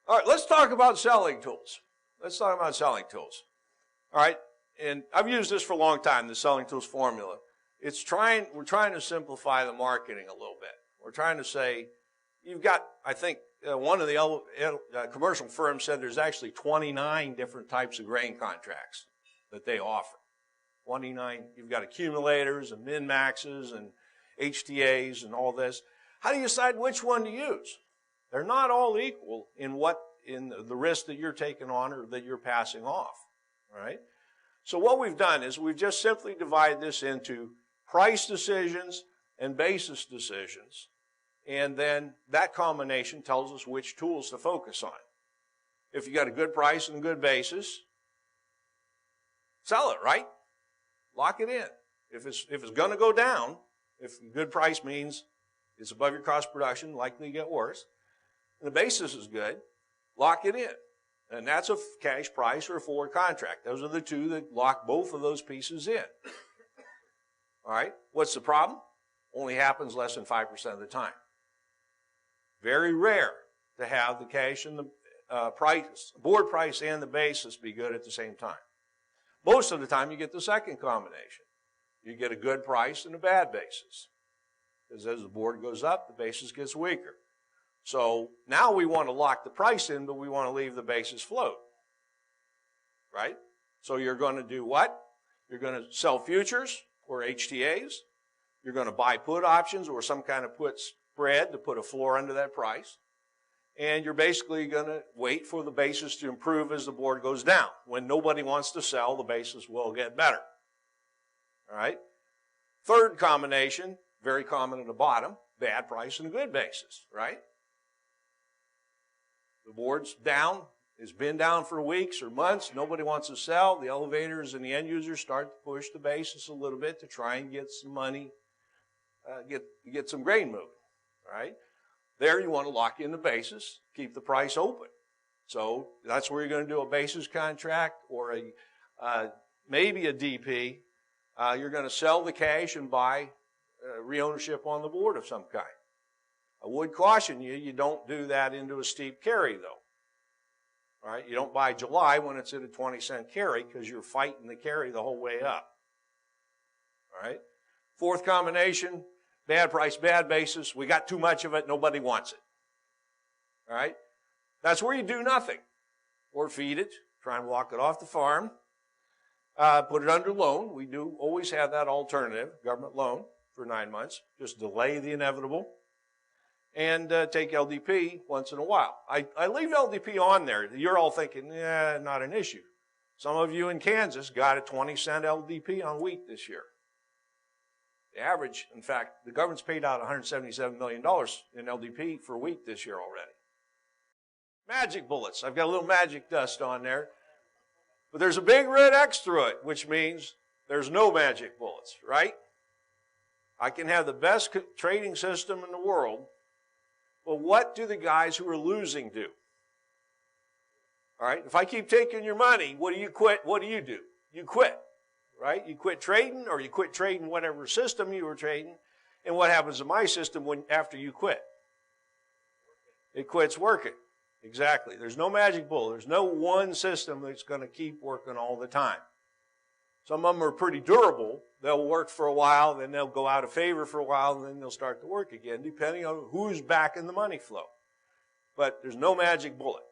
All right, let's talk about selling tools. Let's talk about selling tools. All right, and I've used this for a long time, the selling tools formula. We're trying to simplify the marketing a little bit. We're trying to say, you've got, I think, one of the commercial firms said there's actually 29 different types of grain contracts that they offer. 29, you've got accumulators and min-maxes and HTAs and all this. How do you decide which one to use? They're not all equal in the risk that you're taking on or that you're passing off, all right? So what we've done is we've just simply divided this into price decisions and basis decisions, and then that combination tells us which tools to focus on. If you got a good price and a good basis, sell it, right? Lock it in. If it's going to go down, if good price means it's above your cost of production, likely to get worse, and the basis is good, lock it in. And that's a cash price or a forward contract. Those are the two that lock both of those pieces in. All right? What's the problem? Only happens less than 5% of the time. Very rare to have the cash and the board price and the basis be good at the same time. Most of the time you get the second combination. You get a good price and a bad basis. Because as the board goes up, the basis gets weaker. So now we want to lock the price in, but we want to leave the basis float. Right? So you're going to do what? You're going to sell futures or HTAs. You're going to buy put options or some kind of put spread to put a floor under that price. And you're basically going to wait for the basis to improve as the board goes down. When nobody wants to sell, the basis will get better. All right? Third combination, very common at the bottom, bad price and a good basis, right? The board's down, it's been down for weeks or months, nobody wants to sell. The elevators and the end users start to push the basis a little bit to try and get some money, get some grain moving, all right? There you want to lock in the basis, keep the price open. So that's where you're going to do a basis contract or maybe a DP. You're going to sell the cash and buy re-ownership on the board of some kind. I would caution you, you don't do that into a steep carry though. All right, you don't buy July when it's at a 20-cent carry because you're fighting the carry the whole way up. All right, fourth combination, bad price, bad basis. We got too much of it, nobody wants it. All right, that's where you do nothing or feed it, try and walk it off the farm, put it under loan. We do always have that alternative, government loan for 9 months. Just delay the inevitable. And take LDP once in a while. I leave LDP on there. You're all thinking, yeah, not an issue. Some of you in Kansas got a 20-cent LDP on wheat this year. The average, in fact, the government's paid out $177 million in LDP for wheat this year already. Magic bullets. I've got a little magic dust on there. But there's a big red X through it, which means there's no magic bullets, right? I can have the best trading system in the world. Well, what do the guys who are losing do? All right, if I keep taking your money, what do you quit? What do? You quit, right? You quit trading or you quit trading whatever system you were trading. And what happens to my system after you quit? It quits working. Exactly. There's no magic bullet. There's no one system that's going to keep working all the time. Some of them are pretty durable. They'll work for a while, then they'll go out of favor for a while, and then they'll start to work again, depending on who's backing the money flow. But there's no magic bullet.